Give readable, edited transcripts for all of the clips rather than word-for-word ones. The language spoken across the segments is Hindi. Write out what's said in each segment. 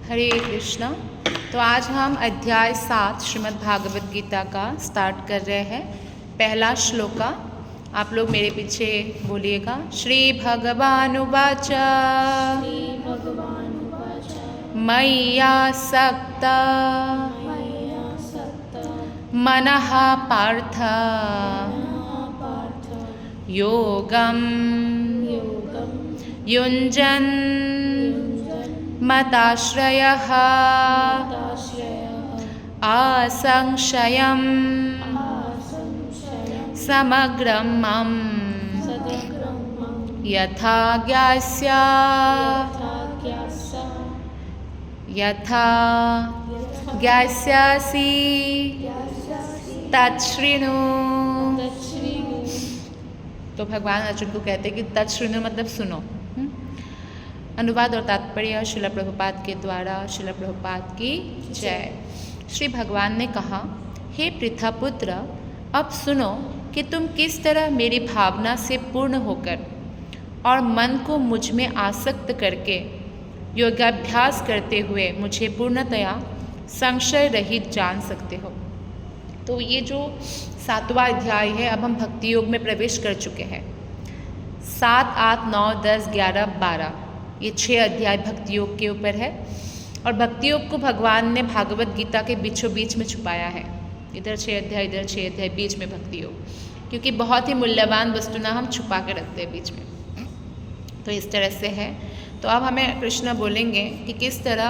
हरे कृष्णा। तो आज हम अध्याय 7 श्रीमद् भागवत गीता का स्टार्ट कर रहे हैं। पहला श्लोका आप लोग मेरे पीछे बोलिएगा। श्री भगवानुवाच मय्यासक्त मनः पार्थ योगं युञ्जन् मताश्रयः असंशयं समग्रं मम यथा ज्ञास्यासि तच्छृणु। तो भगवान अर्जुन को कहते हैं कि तच्छृणु मतलब सुनो। अनुवाद और तात्पर्य श्रील प्रभुपाद के द्वारा। श्रील प्रभुपाद की जय। श्री भगवान ने कहा, हे पृथापुत्र, अब सुनो कि तुम किस तरह मेरी भावना से पूर्ण होकर और मन को मुझ में आसक्त करके योगाभ्यास करते हुए मुझे पूर्णतया संशय रहित जान सकते हो। तो ये जो 7वां अध्याय है, अब हम भक्ति योग में प्रवेश कर चुके हैं। 7, 8, 9, 10, 11, 12 ये 6 अध्याय भक्ति योग के ऊपर है। और भक्ति योग को भगवान ने भागवत गीता के बीचों बीच में छुपाया है। इधर 6 अध्याय, इधर 6 अध्याय, बीच में भक्ति योग, क्योंकि बहुत ही मूल्यवान वस्तु ना हम छुपा के रखते हैं बीच में। तो इस तरह से है। तो अब हमें कृष्ण बोलेंगे कि किस तरह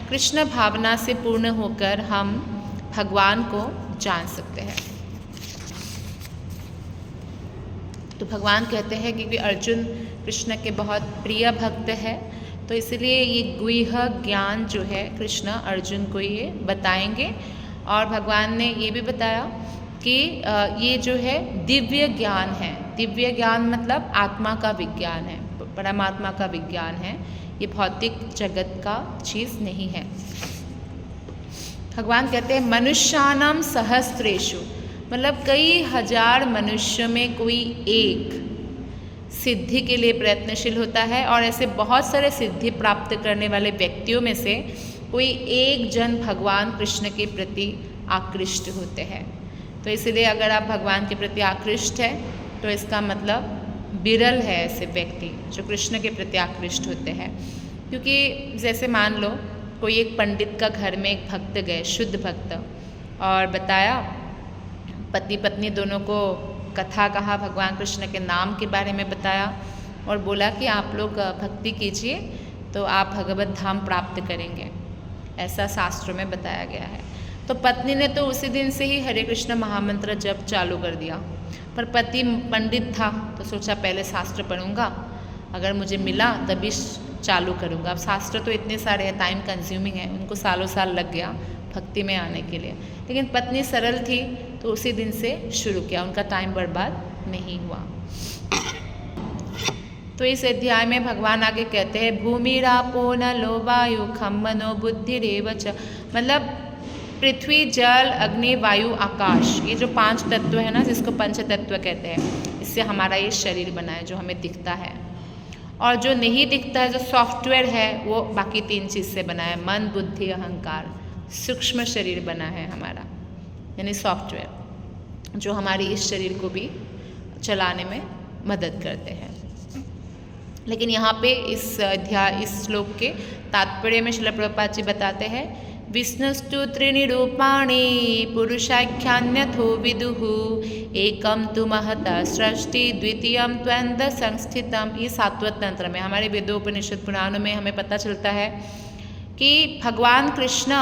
कृष्ण भावना से पूर्ण होकर हम भगवान को जान सकते हैं। तो भगवान कहते हैं कि अर्जुन कृष्ण के बहुत प्रिय भक्त है, तो इसलिए ये गुह्य ज्ञान जो है कृष्ण अर्जुन को ये बताएंगे। और भगवान ने ये भी बताया कि ये जो है दिव्य ज्ञान है। दिव्य ज्ञान मतलब आत्मा का विज्ञान है, परमात्मा का विज्ञान है, ये भौतिक जगत का चीज़ नहीं है। भगवान कहते हैं मनुष्यानां सहस्रेषु, मतलब कई हजार मनुष्यों में कोई एक सिद्धि के लिए प्रयत्नशील होता है, और ऐसे बहुत सारे सिद्धि प्राप्त करने वाले व्यक्तियों में से कोई एक जन भगवान कृष्ण के प्रति आकृष्ट होते हैं। तो इसलिए अगर आप भगवान के प्रति आकृष्ट हैं तो इसका मतलब विरल है ऐसे व्यक्ति जो कृष्ण के प्रति आकृष्ट होते हैं। क्योंकि जैसे मान लो कोई एक पंडित का घर में एक भक्त गए, शुद्ध भक्त, और बताया, पति पत्नी दोनों को कथा कहा, भगवान कृष्ण के नाम के बारे में बताया, और बोला कि आप लोग भक्ति कीजिए तो आप भगवत धाम प्राप्त करेंगे, ऐसा शास्त्रों में बताया गया है। तो पत्नी ने तो उसी दिन से ही हरे कृष्ण महामंत्र जप चालू कर दिया, पर पति पंडित था तो सोचा पहले शास्त्र पढ़ूंगा, अगर मुझे मिला तभी चालू करूंगा। अब शास्त्र तो इतने सारे हैं, टाइम कंज्यूमिंग है, उनको सालों साल लग गया भक्ति में आने के लिए, लेकिन पत्नी सरल थी तो उसी दिन से शुरू किया, उनका टाइम बर्बाद नहीं हुआ। तो इस अध्याय में भगवान आगे कहते हैं भूमिरापो नलो वायु खम मनो बुद्धिरेव च, मतलब पृथ्वी, जल, अग्नि, वायु, आकाश, ये जो 5 तत्व है ना, जिसको पंच तत्व कहते हैं, इससे हमारा ये शरीर बना है जो हमें दिखता है। और जो नहीं दिखता है, जो सॉफ्टवेयर है, वो बाकी 3 चीज़ से बना है, मन, बुद्धि, अहंकार। सूक्ष्म शरीर बना है हमारा, यानी सॉफ्टवेयर, जो हमारी इस शरीर को भी चलाने में मदद करते हैं। लेकिन यहाँ पे इस अध्याय, इस श्लोक के तात्पर्य में श्रील प्रभुपाद जी बताते हैं विष्णुस्तु त्रीणि रूपाणि पुरुषाख्यान्यथो विदुः एकम तु महता सृष्टि द्वितीयम त्वन्द संस्थितम। ये 7वें तंत्र में, हमारे वेदोपनिषद पुराणों में हमें पता चलता है कि भगवान कृष्ण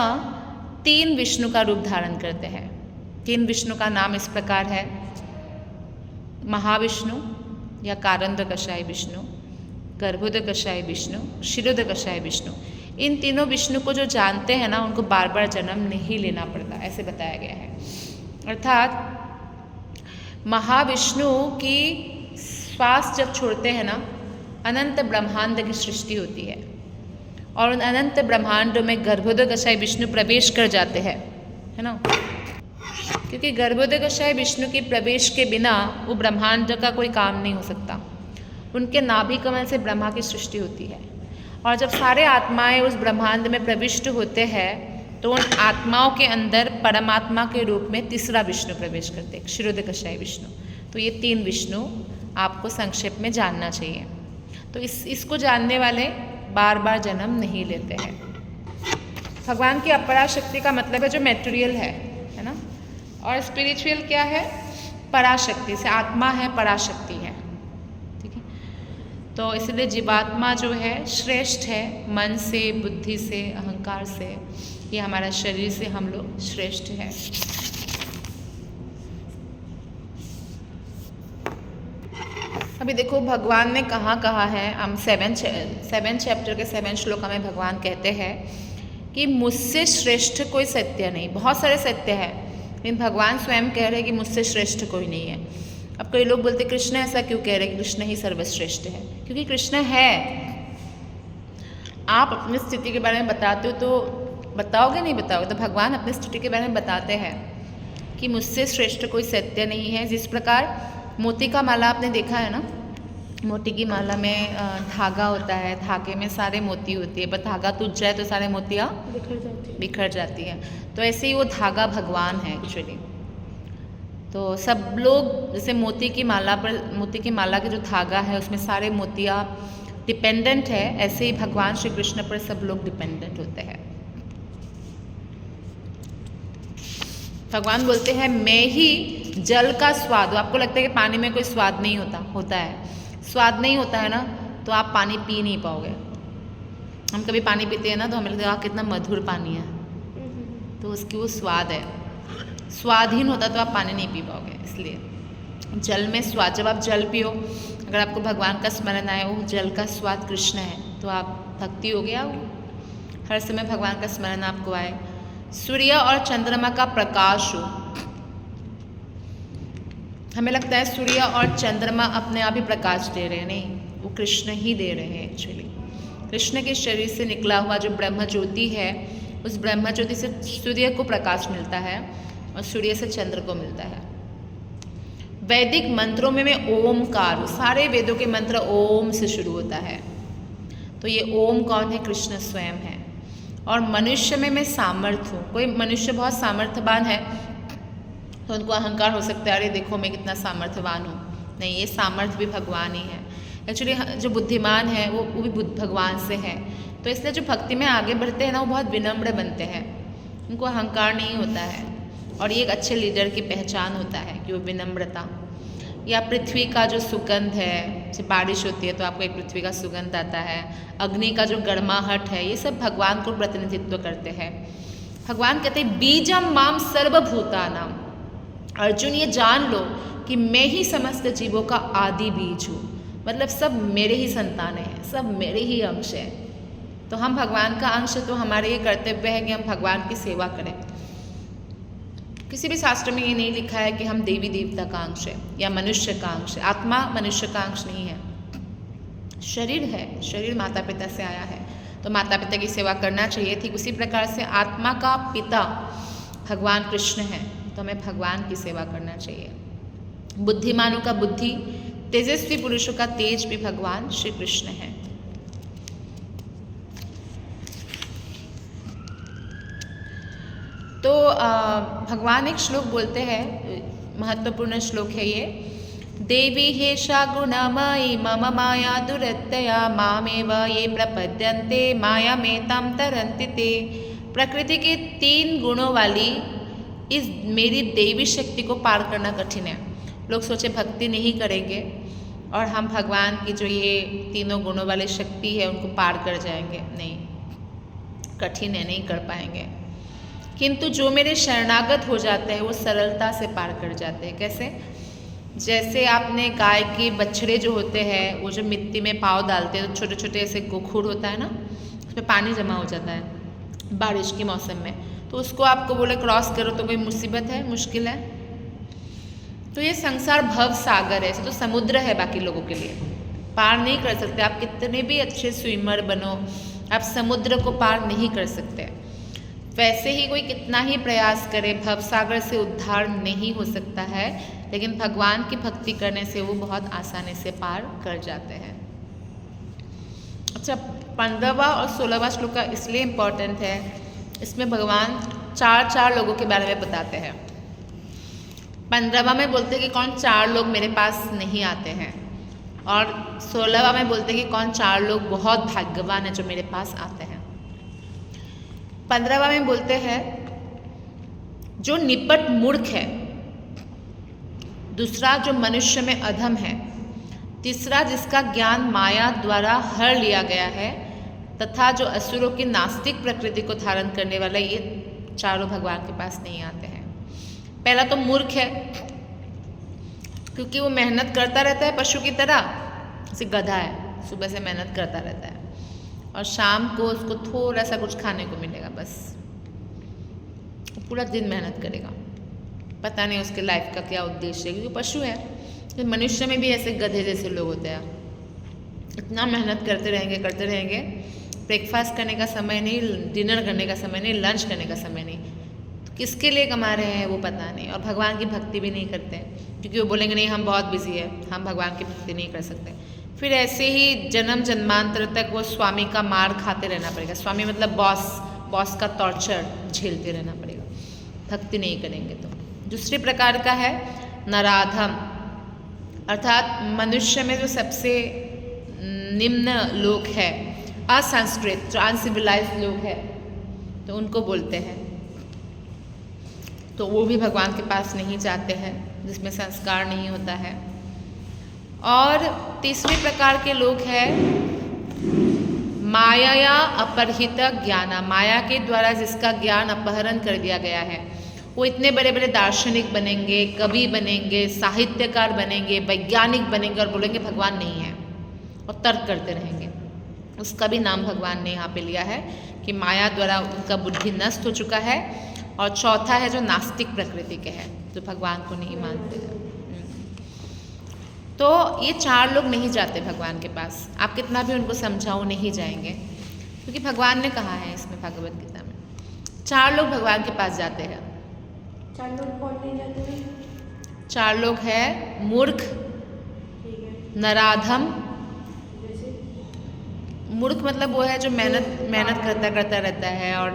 3 विष्णु का रूप धारण करते हैं। 3 विष्णु का नाम इस प्रकार है, महाविष्णु या कारंदकशाय विष्णु, गर्भोदकशाय विष्णु, क्षीरोदकशाय विष्णु। इन तीनों विष्णु को जो जानते हैं ना, उनको बार बार जन्म नहीं लेना पड़ता, ऐसे बताया गया है। अर्थात महाविष्णु की श्वास जब छोड़ते हैं ना, अनंत ब्रह्मांड की सृष्टि होती है, और उन अनंत ब्रह्मांडों में गर्भोदकशाय विष्णु प्रवेश कर जाते हैं, है ना। क्योंकि गर्भोदकशाय विष्णु के प्रवेश के बिना वो ब्रह्मांड का कोई काम नहीं हो सकता। उनके नाभि कमल से ब्रह्मा की सृष्टि होती है। और जब सारे आत्माएं उस ब्रह्मांड में प्रविष्ट होते हैं तो उन आत्माओं के अंदर परमात्मा के रूप में तीसरा विष्णु प्रवेश करते हैं, क्षीरोदकशायी विष्णु। तो ये 3 विष्णु आपको संक्षेप में जानना चाहिए। तो इसको जानने वाले बार बार जन्म नहीं लेते हैं। भगवान की अपरा शक्ति का मतलब है जो मटेरियल है ना, और स्पिरिचुअल क्या है, पराशक्ति से। आत्मा है, पराशक्ति है, ठीक है। तो इसलिए जीवात्मा जो है श्रेष्ठ है, मन से, बुद्धि से, अहंकार से, ये हमारा शरीर से हम लोग श्रेष्ठ है। अभी देखो भगवान ने कहाँ कहा है, हम 7 चैप्टर के 7 श्लोक में भगवान कहते हैं कि मुझसे श्रेष्ठ कोई सत्य नहीं। बहुत सारे सत्य है, लेकिन भगवान स्वयं कह रहे हैं कि मुझसे श्रेष्ठ कोई नहीं है। अब कई लोग बोलते कृष्ण ऐसा क्यों कह रहे हैं कि कृष्ण ही सर्वश्रेष्ठ है? क्योंकि कृष्ण है। आप अपनी स्थिति के बारे में बताते हो तो बताओगे, नहीं बताओगे तो भगवान अपनी स्थिति के बारे में बताते हैं कि मुझसे श्रेष्ठ कोई सत्य नहीं है। जिस प्रकार मोती का माला आपने देखा है ना, मोती की माला में धागा होता है, धागे में सारे मोती होती है, पर धागा टूट जाए तो सारे मोतियाँ बिखर जाती है। तो ऐसे ही वो धागा भगवान है एक्चुअली। तो सब लोग जैसे मोती की माला के जो धागा है उसमें सारे मोतियाँ डिपेंडेंट है, ऐसे ही भगवान श्री कृष्ण पर सब लोग डिपेंडेंट होते हैं। भगवान बोलते हैं मैं ही जल का स्वाद हूँ। आपको लगता है कि पानी में कोई स्वाद नहीं होता है। स्वाद नहीं होता है ना, तो आप पानी पी नहीं पाओगे। हम कभी पानी पीते हैं ना तो हमें लगता है कितना मधुर पानी है, तो उसकी वो स्वाद है। स्वादहीन होता तो आप पानी नहीं पी पाओगे। इसलिए जल में स्वाद, जब आप जल पियो, अगर आपको भगवान का स्मरण आए, वो जल का स्वाद कृष्ण है, तो आप भक्ति हो गया। हर समय भगवान का स्मरण आपको आए। सूर्य और चंद्रमा का प्रकाश हो। हमें लगता है सूर्य और चंद्रमा अपने आप ही प्रकाश दे रहे हैं, नहीं, वो कृष्ण ही दे रहे हैं एक्चुअली। कृष्ण के शरीर से निकला हुआ जो ब्रह्म ज्योति है, उस ब्रह्म ज्योति से सूर्य को प्रकाश मिलता है और सूर्य से चंद्र को मिलता है। वैदिक मंत्रों में ओमकार, सारे वेदों के मंत्र ओम से शुरू होता है। तो ये ओम कौन है? कृष्ण स्वयं है। और मनुष्य में मैं सामर्थ्य हूँ। कोई मनुष्य बहुत सामर्थ्यवान है तो उनको अहंकार हो सकता है, अरे देखो मैं कितना सामर्थ्यवान हूँ। नहीं, ये सामर्थ्य भी भगवान ही है एक्चुअली। जो बुद्धिमान है वो भी भगवान से है। तो इसलिए जो भक्ति में आगे बढ़ते हैं ना, वो बहुत विनम्र बनते हैं, उनको अहंकार नहीं होता है। और ये एक अच्छे लीडर की पहचान होता है कि वो विनम्रता। या पृथ्वी का जो सुगंध है, जब बारिश होती है तो आपको एक पृथ्वी का सुगंध आता है। अग्नि का जो गर्माहट है, ये सब भगवान को प्रतिनिधित्व करते हैं। भगवान कहते हैं बीजम माम सर्वभूतानाम। अर्जुन ये जान लो कि मैं ही समस्त जीवों का आदि बीज हूँ। मतलब सब मेरे ही संतान हैं, सब मेरे ही अंश हैं। तो हम भगवान का अंश, तो हमारे ये कर्तव्य है कि हम भगवान की सेवा करें। किसी भी शास्त्र में ये नहीं लिखा है कि हम देवी देवता का अंश है या मनुष्य का अंश है। आत्मा मनुष्य का अंश नहीं है, शरीर है। शरीर माता पिता से आया है, तो माता पिता की सेवा करना चाहिए। ठीक उसी प्रकार से आत्मा का पिता भगवान कृष्ण है, तो हमें भगवान की सेवा करना चाहिए। बुद्धिमानों का बुद्धि, तेजस्वी पुरुषों का तेज भी भगवान श्री कृष्ण है। तो भगवान एक श्लोक बोलते हैं, महत्वपूर्ण श्लोक है ये। देवी हेषा गुणमयी मम माया दुरत्यया मामेव ये प्रपद्यन्ते माया में ताम तरन्ति ते। प्रकृति के 3 गुणों वाली इस मेरी देवी शक्ति को पार करना कठिन है। लोग सोचे भक्ति नहीं करेंगे और हम भगवान की जो ये 3 गुणों वाली शक्ति है उनको पार कर जाएंगे। नहीं, कठिन है, नहीं कर पाएंगे। किंतु जो मेरे शरणागत हो जाते हैं वो सरलता से पार कर जाते हैं। कैसे? जैसे आपने गाय के बछड़े जो होते हैं, वो जो मिट्टी में पाँव डालते हैं तो छोटे छोटे ऐसे गोखूर होता है ना, उसमें पानी जमा हो जाता है बारिश के मौसम में, तो उसको आपको बोले क्रॉस करो तो कोई मुसीबत है, मुश्किल है। तो ये संसार भव सागर है, ऐसे तो समुद्र है बाकी लोगों के लिए, पार नहीं कर सकते। आप कितने भी अच्छे स्विमर बनो, आप समुद्र को पार नहीं कर सकते। वैसे ही कोई कितना ही प्रयास करे, भवसागर से उद्धार नहीं हो सकता है, लेकिन भगवान की भक्ति करने से वो बहुत आसानी से पार कर जाते हैं। अच्छा, 15वां और 16वां श्लोक का इसलिए इम्पोर्टेंट है, इसमें भगवान चार लोगों के बारे में बताते हैं। 15वां में बोलते हैं कि कौन 4 लोग मेरे पास नहीं आते हैं, और 16वां में बोलते हैं कि कौन 4 लोग बहुत भाग्यवान हैं जो मेरे पास आते हैं। 15वां में बोलते हैं जो निपट मूर्ख है, दूसरा जो मनुष्य में अधम है, तीसरा जिसका ज्ञान माया द्वारा हर लिया गया है, तथा जो असुरों की नास्तिक प्रकृति को धारण करने वाला, ये चारों भगवान के पास नहीं आते हैं। पहला तो मूर्ख है, क्योंकि वो मेहनत करता रहता है पशु की तरह, जैसे गधा है, सुबह से मेहनत करता रहता है और शाम को उसको थोड़ा सा कुछ खाने को मिलेगा, बस पूरा दिन मेहनत करेगा, पता नहीं उसके लाइफ का क्या उद्देश्य है, क्योंकि पशु है। तो मनुष्य में भी ऐसे गधे जैसे लोग होते हैं, इतना मेहनत करते रहेंगे, ब्रेकफास्ट करने का समय नहीं, डिनर करने का समय नहीं, लंच करने का समय नहीं, तो किसके लिए कमा रहे हैं वो पता नहीं, और भगवान की भक्ति भी नहीं करते, क्योंकि वो बोलेंगे नहीं हम बहुत बिजी है, हम भगवान की भक्ति नहीं कर सकते। फिर ऐसे ही जन्म जन्मांतर तक वो स्वामी का मार खाते रहना पड़ेगा। स्वामी मतलब बॉस का टॉर्चर झेलते रहना पड़ेगा, भक्ति नहीं करेंगे तो। दूसरे प्रकार का है नराधम, अर्थात मनुष्य में जो सबसे निम्न लोग है, असंस्कृत, जो अनसिविलाइज्ड लोग है, तो उनको बोलते हैं, तो वो भी भगवान के पास नहीं जाते हैं, जिसमें संस्कार नहीं होता है। और तीसरे प्रकार के लोग हैं माया अपहरित ज्ञान, माया के द्वारा जिसका ज्ञान अपहरण कर दिया गया है, वो इतने बड़े बड़े दार्शनिक बनेंगे, कवि बनेंगे, साहित्यकार बनेंगे, वैज्ञानिक बनेंगे और बोलेंगे भगवान नहीं है, और तर्क करते रहेंगे। उसका भी नाम भगवान ने यहाँ पे लिया है कि माया द्वारा उनका बुद्धि नष्ट हो चुका है। और चौथा है जो नास्तिक प्रकृति के हैं, जो भगवान को नहीं मानते हैं। तो ये 4 लोग नहीं जाते भगवान के पास, आप कितना भी उनको समझाओ नहीं जाएंगे, क्योंकि भगवान ने कहा है इसमें भगवत गीता में 4 लोग भगवान के पास जाते हैं। 4 लोग कौन नहीं जाते हैं? 4 लोग हैं मूर्ख, नराधम, मूर्ख मतलब वो है जो मेहनत करता रहता है और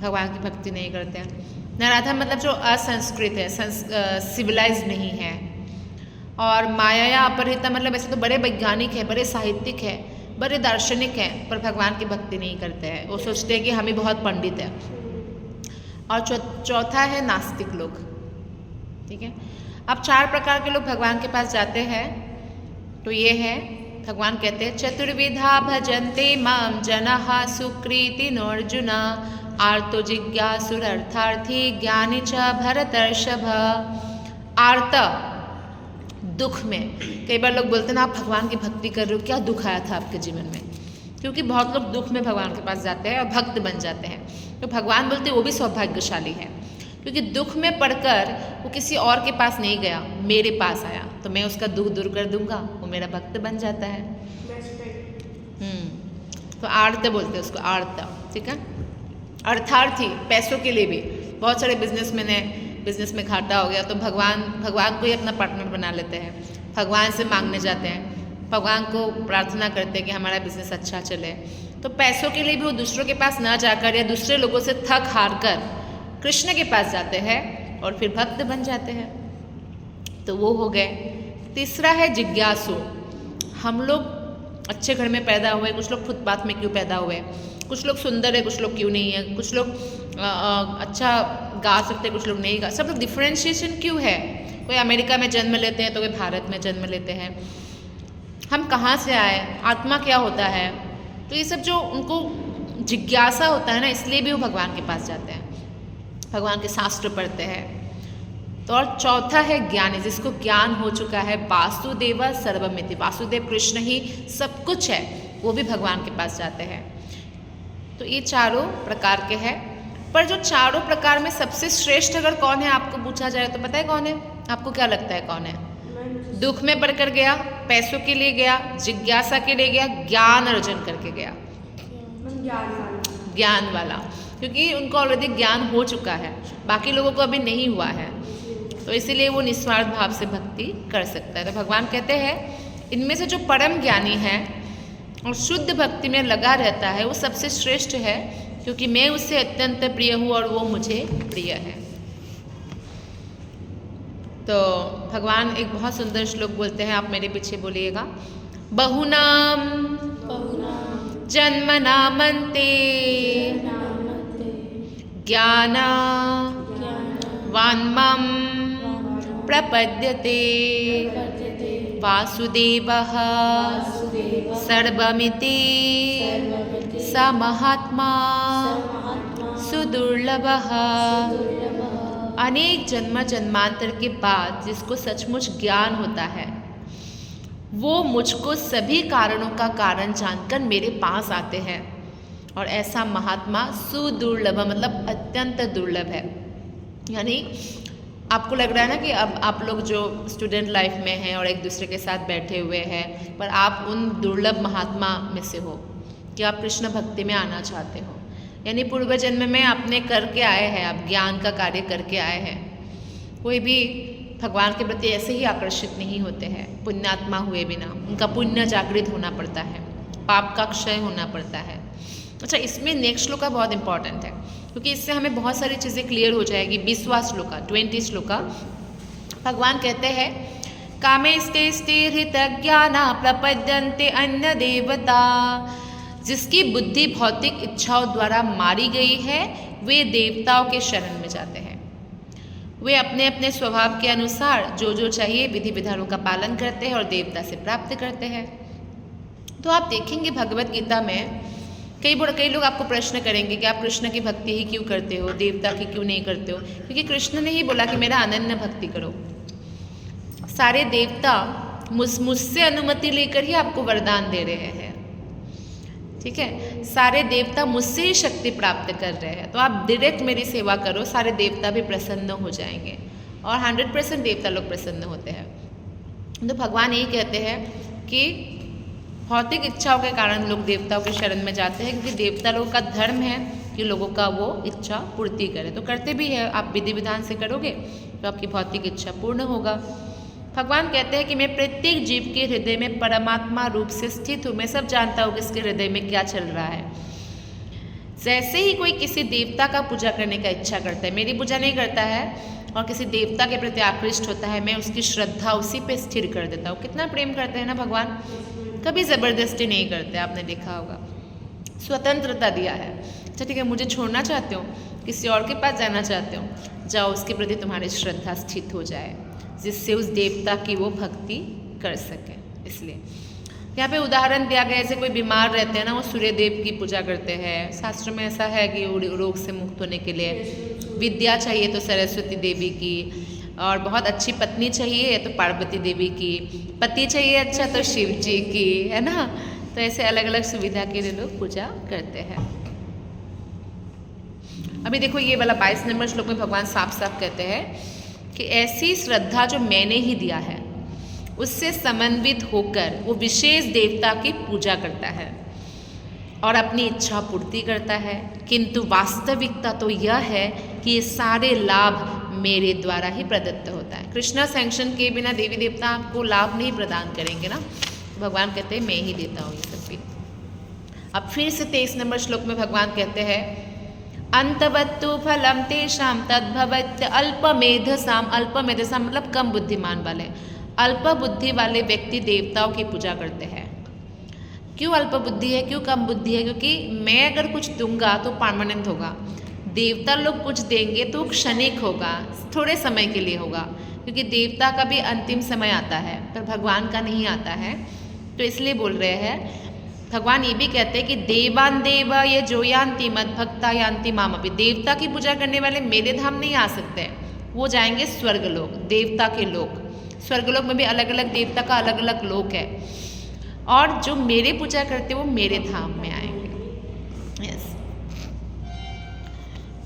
भगवान की भक्ति नहीं करते हैं। नराधम मतलब जो असंस्कृत है, सिविलाइज्ड नहीं है। और माया अपहरिता मतलब ऐसे तो बड़े वैज्ञानिक हैं, बड़े साहित्यिक हैं, बड़े दार्शनिक हैं, पर भगवान की भक्ति नहीं करते हैं, वो सोचते हैं कि हम ही बहुत पंडित हैं। और चौथा है नास्तिक लोग, ठीक है। अब 4 प्रकार के लोग भगवान के पास जाते हैं, तो ये है, भगवान कहते हैं चतुर्विधा भजन्ते माम जनः सुकृति नोर्जुन आर्तो जिज्ञासुरर्थार्थी ज्ञानी च भरतर्षभ। आर्त दुख में, कई बार लोग बोलते हैं ना आप भगवान की भक्ति कर रहे हो, क्या दुख आया था आपके जीवन में, क्योंकि बहुत लोग दुख में भगवान के पास जाते हैं और भक्त बन जाते हैं। तो भगवान बोलते हैं वो भी सौभाग्यशाली है, क्योंकि दुख में पड़कर वो किसी और के पास नहीं गया, मेरे पास आया, तो मैं उसका दुख दूर कर दूंगा, वो मेरा भक्त बन जाता है। तो आर्त बोलते हैं उसको, आर्त, ठीक है। अर्थार्थी, पैसों के लिए भी, बहुत सारे बिजनेसमैन हैं, बिजनेस में घाटा हो गया तो भगवान को ही अपना पार्टनर बना लेते हैं, भगवान से मांगने जाते हैं, भगवान को प्रार्थना करते हैं कि हमारा बिजनेस अच्छा चले। तो पैसों के लिए भी वो दूसरों के पास ना जाकर या दूसरे लोगों से थक हार कर कृष्ण के पास जाते हैं और फिर भक्त बन जाते हैं। तो वो हो गए। तीसरा है जिज्ञासु। हम लोग अच्छे घर में पैदा हुए, कुछ लोग फुटपाथ में क्यों पैदा हुए, कुछ लोग सुंदर है, कुछ लोग क्यों नहीं है, कुछ लोग अच्छा गा सकते, कुछ लोग नहीं गा, सब लोग डिफ्रेंशिएशन क्यों है। कोई अमेरिका में जन्म लेते हैं तो कोई भारत में जन्म लेते हैं, हम कहाँ से आए, आत्मा क्या होता है, तो ये सब जो उनको जिज्ञासा होता है ना, इसलिए भी वो भगवान के पास जाते हैं, भगवान के शास्त्र पढ़ते हैं। तो और चौथा है ज्ञानी, जिसको ज्ञान हो चुका है, वासुदेव सर्वमिति, वासुदेव कृष्ण ही सब कुछ है, वो भी भगवान के पास जाते हैं। तो ये 4 प्रकार के हैं। पर जो 4 प्रकार में सबसे श्रेष्ठ अगर कौन है आपको पूछा जाए तो पता है कौन है? आपको क्या लगता है कौन है? दुख में पड़कर गया, पैसों के लिए गया, जिज्ञासा के लिए गया, ज्ञान अर्जन करके गया, ज्ञान वाला, क्योंकि उनको ऑलरेडी ज्ञान हो चुका है, बाकी लोगों को अभी नहीं हुआ है, तो इसीलिए वो निस्वार्थ भाव से भक्ति कर सकता है। तो भगवान कहते हैं इनमें से जो परम ज्ञानी है और शुद्ध भक्ति में लगा रहता है वो सबसे श्रेष्ठ है, क्योंकि मैं उससे अत्यंत प्रिय हूँ और वो मुझे प्रिय है। तो भगवान एक बहुत सुंदर श्लोक बोलते हैं, आप मेरे पीछे बोलिएगा। बहुनाम जन्मनामन्ते ज्ञाना वान्मम प्रपद्यते वासुदेवः सर्वमिति स महात्मा सुदुर्लभः। अनेक जन्म जन्मांतर के बाद जिसको सचमुच ज्ञान होता है वो मुझको सभी कारणों का कारण जानकर मेरे पास आते हैं, और ऐसा महात्मा सुदुर्लभ मतलब अत्यंत दुर्लभ है। यानी आपको लग रहा है ना कि अब आप लोग जो स्टूडेंट लाइफ में हैं और एक दूसरे के साथ बैठे हुए हैं, पर आप उन दुर्लभ महात्मा में से हो कि आप कृष्ण भक्ति में आना चाहते हो। यानी पूर्व जन्म में आपने करके आए हैं, आप ज्ञान का कार्य करके आए हैं। कोई भी भगवान के प्रति ऐसे ही आकर्षित नहीं होते हैं पुण्यात्मा हुए बिना, उनका पुण्य जागृत होना पड़ता है, पाप का क्षय होना पड़ता है। अच्छा, इसमें नेक्स्ट श्लोका बहुत इंपॉर्टेंट है, क्योंकि इससे हमें बहुत सारी चीज़ें क्लियर हो जाएगी। 20वां श्लोका 20 श्लोका भगवान कहते हैं, कामेस्ते स्थिर ज्ञाना प्रपद्यन्ते अन्य देवता। जिसकी बुद्धि भौतिक इच्छाओं द्वारा मारी गई है वे देवताओं के शरण में जाते हैं। वे अपने अपने स्वभाव के अनुसार जो जो चाहिए विधि विधानों का पालन करते हैं और देवता से प्राप्त करते हैं। तो आप देखेंगे भगवत गीता में कई लोग आपको प्रश्न करेंगे कि आप कृष्ण की भक्ति ही क्यों करते हो, देवता की क्यों नहीं करते हो? क्योंकि कृष्ण ने ही बोला कि मेरा अनन्य भक्ति करो। सारे देवता मुझसे अनुमति लेकर ही आपको वरदान दे रहे हैं, ठीक है। सारे देवता मुझसे ही शक्ति प्राप्त कर रहे हैं, तो आप डायरेक्ट मेरी सेवा करो, सारे देवता भी प्रसन्न हो जाएंगे, और 100% देवता लोग प्रसन्न होते हैं। तो भगवान यही कहते हैं कि भौतिक इच्छाओं के कारण लोग देवताओं के शरण में जाते हैं, क्योंकि देवता लोगों का धर्म है कि लोगों का वो इच्छा पूर्ति करे। तो करते भी है, आप विधि विधान से करोगे तो आपकी भौतिक इच्छा पूर्ण होगा। भगवान कहते हैं कि मैं प्रत्येक जीव के हृदय में परमात्मा रूप से स्थित हूँ, मैं सब जानता हूँ कि इसके हृदय में क्या चल रहा है। जैसे ही कोई किसी देवता का पूजा करने का इच्छा करता है, मेरी पूजा नहीं करता है और किसी देवता के प्रति आकृष्ट होता है, मैं उसकी श्रद्धा उसी पे स्थिर कर देता हूँ। कितना प्रेम करते हैं ना भगवान, कभी ज़बरदस्ती नहीं करते, आपने देखा होगा, स्वतंत्रता दिया है। अच्छा ठीक है, मुझे छोड़ना चाहते हो, किसी और के पास जाना चाहते हो, जाओ, उसके प्रति तुम्हारी श्रद्धा स्थित हो जाए, जिससे उस देवता की वो भक्ति कर सके। इसलिए यहाँ पे उदाहरण दिया गया, जैसे कोई बीमार रहते हैं ना, वो सूर्य देव की पूजा करते हैं। शास्त्र में ऐसा है कि रोग से मुक्त होने के लिए विद्या चाहिए तो सरस्वती देवी की, और बहुत अच्छी पत्नी चाहिए तो पार्वती देवी की, पति चाहिए अच्छा तो शिव जी की, है ना। तो ऐसे अलग अलग सुविधा के लिए लोग पूजा करते हैं। अभी देखो ये वाला 22 नंबर श्लोक में भगवान साफ साफ कहते हैं कि ऐसी श्रद्धा जो मैंने ही दिया है उससे समन्वित होकर वो विशेष देवता की पूजा करता है और अपनी इच्छा पूर्ति करता है, किंतु वास्तविकता तो यह है कि ये सारे लाभ मेरे द्वारा ही प्रदत्त होता है। कृष्णा सैंक्शन के बिना देवी देवता आपको लाभ नहीं प्रदान करेंगे ना, भगवान कहते हैं मैं ही देता हूँ ये सब भी। अब फिर से 23 नंबर श्लोक में भगवान कहते हैं, अंतवत्तु फलम तेषाम तद्भवत् अल्पमेधसाम। अल्पमेधसाम मतलब कम बुद्धिमान वाले, अल्प बुद्धि वाले व्यक्ति देवताओं की पूजा करते हैं। क्यों अल्प बुद्धि है, क्यों कम बुद्धि है? क्योंकि मैं अगर कुछ दूंगा तो परमानेंट होगा, देवता लोग कुछ देंगे तो क्षणिक होगा, थोड़े समय के लिए होगा, क्योंकि देवता का भी अंतिम समय आता है पर भगवान का नहीं आता है। तो इसलिए बोल रहे हैं, भगवान ये भी कहते हैं कि देवान देव ये जो यान्ति मद भक्ता यान्ति माम अपि। देवता की पूजा करने वाले मेरे धाम नहीं आ सकते, वो जाएंगे स्वर्ग लोक, देवता के लोक। स्वर्गलोक में भी अलग अलग देवता का अलग अलग लोक है, और जो मेरे पूजा करते वो मेरे धाम में आएंगे। यस,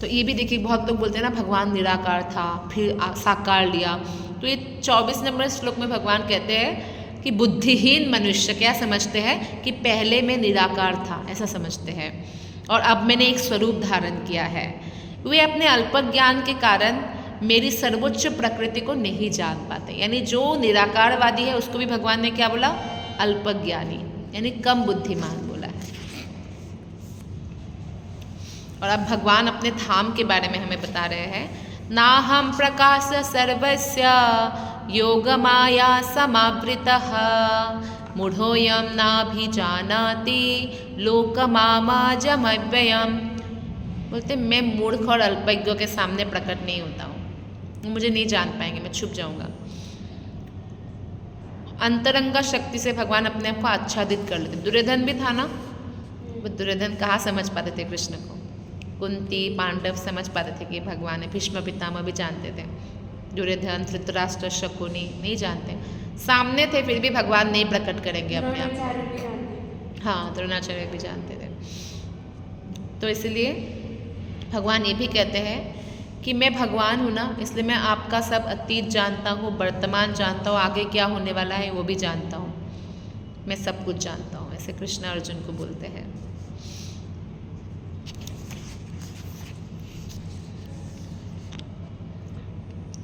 तो ये भी देखिए, बहुत लोग बोलते हैं ना भगवान निराकार था फिर साकार लिया। तो ये 24 नंबर श्लोक में भगवान कहते हैं कि बुद्धिहीन मनुष्य क्या समझते हैं कि पहले मैं निराकार था, ऐसा समझते हैं, और अब मैंने एक स्वरूप धारण किया है। वे अपने अल्प ज्ञान के कारण मेरी सर्वोच्च प्रकृति को नहीं जान पाते। यानी जो निराकारवादी है उसको भी भगवान ने क्या बोला? अल्पज्ञानी। यानी कम बुद्धिमान बोला है। और अब भगवान अपने धाम के बारे में हमें बता रहे हैं। नाहम प्रकाश सर्वस्य योग माया समावृतः मूढ़ोऽयं नाभिजानाति लोकमामाजमव्ययम्। बोलते मैं मूर्ख और अल्पज्ञों के सामने प्रकट नहीं होता हूँ, मुझे नहीं जान पाएंगे, मैं छुप जाऊंगा। अंतरंगा शक्ति से भगवान अपने आप को आच्छादित कर लेते। दुर्योधन भी था ना, वो दुर्योधन कहाँ समझ पाते थे कृष्ण को। कुंती पांडव समझ पाते थे कि भगवान है। भीष्म पितामह भी जानते थे। दुर्योधन धृतराष्ट्र शकुनी नहीं जानते, सामने थे फिर भी भगवान नहीं प्रकट करेंगे अपने आप। हाँ, द्रोणाचार्य भी जानते थे। तो इसलिए भगवान ये भी कहते हैं कि मैं भगवान हूँ ना, इसलिए मैं आपका सब अतीत जानता हूँ, वर्तमान जानता हूँ, आगे क्या होने वाला है वो भी जानता हूँ, मैं सब कुछ जानता हूँ। ऐसे कृष्ण अर्जुन को बोलते हैं।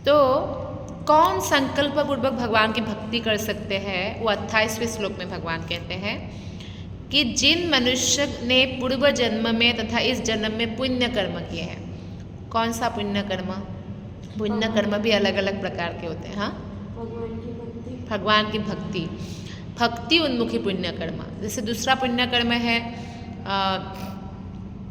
तो कौन संकल्प पूर्वक भगवान की भक्ति कर सकते हैं, वो 28वें श्लोक में भगवान कहते हैं कि जिन मनुष्य ने पूर्व जन्म में तथा इस जन्म में पुण्य कर्म किए हैं। कौन सा पुण्य कर्म? पुण्य कर्म भी अलग अलग प्रकार के होते हैं। हाँ, भगवान की भक्ति, भक्ति उन्मुखी पुण्य कर्म। जैसे दूसरा पुण्य कर्म है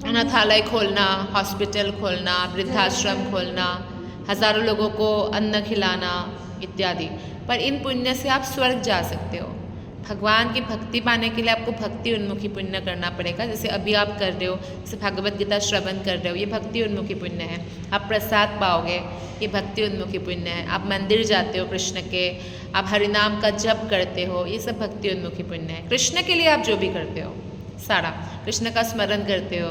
अनाथालय खोलना, हॉस्पिटल खोलना, वृद्धाश्रम खोलना, हजारों लोगों को अन्न खिलाना इत्यादि। पर इन पुण्य से आप स्वर्ग जा सकते हो। भगवान की भक्ति पाने के लिए आपको भक्ति उन्मुखी पुण्य करना पड़ेगा। जैसे अभी आप कर रहे हो, जैसे भगवत गीता श्रवण कर रहे हो, ये भक्ति उन्मुखी पुण्य है। आप प्रसाद पाओगे, ये भक्ति उन्मुखी पुण्य है। आप मंदिर जाते हो कृष्ण के, आप हरिनाम का जप करते हो, ये सब भक्ति उन्मुखी पुण्य है। कृष्ण के लिए आप जो भी करते हो सारा, कृष्ण का स्मरण करते हो।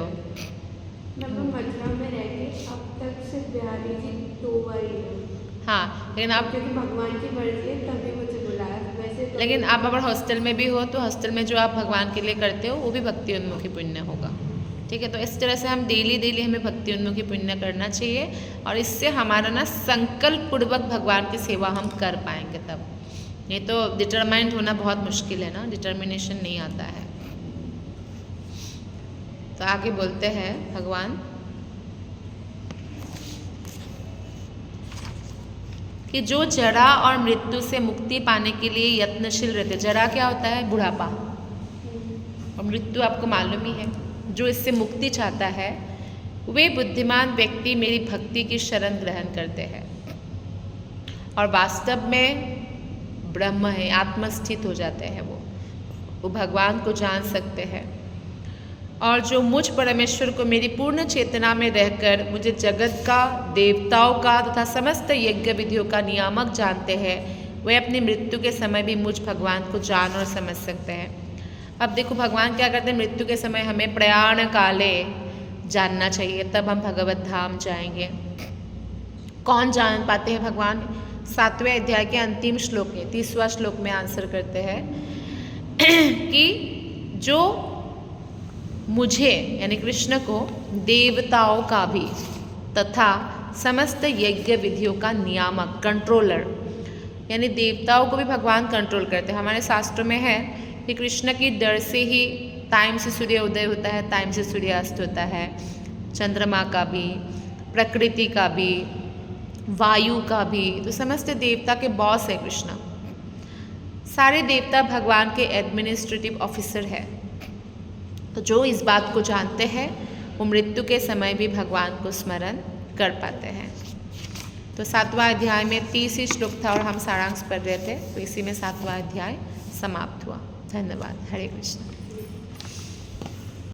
मथुरा में रह के अब तक सिर्फ बिहारी जी 2 बार ही है। हाँ, लेकिन आप, क्योंकि भगवान की मर्जी है तभी मुझे बुलाया, वैसे तो लेकिन आप अगर हॉस्टल में भी हो तो हॉस्टल में जो आप भगवान के लिए करते हो वो भी भक्ति उन्मुखी पुण्य होगा। ठीक है, तो इस तरह से हम डेली हमें भक्ति उन्मुखी पुण्य करना चाहिए और इससे हमारा ना संकल्प पूर्वक भगवान की सेवा हम कर पाएंगे तब। नहीं तो डिटरमाइंड होना बहुत मुश्किल है ना, डिटर्मिनेशन नहीं आता है। तो आगे बोलते हैं भगवान कि जो जरा और मृत्यु से मुक्ति पाने के लिए यत्नशील रहते। जरा क्या होता है? बुढ़ापा। और मृत्यु आपको मालूम ही है। जो इससे मुक्ति चाहता है वे बुद्धिमान व्यक्ति मेरी भक्ति की शरण ग्रहण करते हैं और वास्तव में ब्रह्म है, आत्मस्थित हो जाते हैं। वो भगवान को जान सकते हैं। और जो मुझ परमेश्वर को मेरी पूर्ण चेतना में रहकर मुझे जगत का, देवताओं का तथा समस्त यज्ञ विधियों का नियामक जानते हैं, वे अपनी मृत्यु के समय भी मुझ भगवान को जान और समझ सकते हैं। अब देखो भगवान क्या करते हैं, मृत्यु के समय हमें प्रयाण काले जानना चाहिए, तब हम भगवत धाम जाएंगे। कौन जान पाते हैं भगवान? 7वें अध्याय के अंतिम श्लोक में 30वां श्लोक में आंसर करते हैं कि जो मुझे यानी कृष्ण को देवताओं का भी तथा समस्त यज्ञ विधियों का नियामक, कंट्रोलर, यानी देवताओं को भी भगवान कंट्रोल करते हैं। हमारे शास्त्रों में है कि कृष्ण की डर से ही टाइम से सूर्य उदय होता है, टाइम से सूर्यास्त होता है, चंद्रमा का भी, प्रकृति का भी, वायु का भी। तो समस्त देवता के बॉस है कृष्ण। सारे देवता भगवान के एडमिनिस्ट्रेटिव ऑफिसर है। तो जो इस बात को जानते हैं वो मृत्यु के समय भी भगवान को स्मरण कर पाते हैं। तो 7वां अध्याय में 30 ही श्लोक था और हम सारांश पढ़ रहे थे, तो इसी में 7वां अध्याय समाप्त हुआ। धन्यवाद। हरे कृष्ण।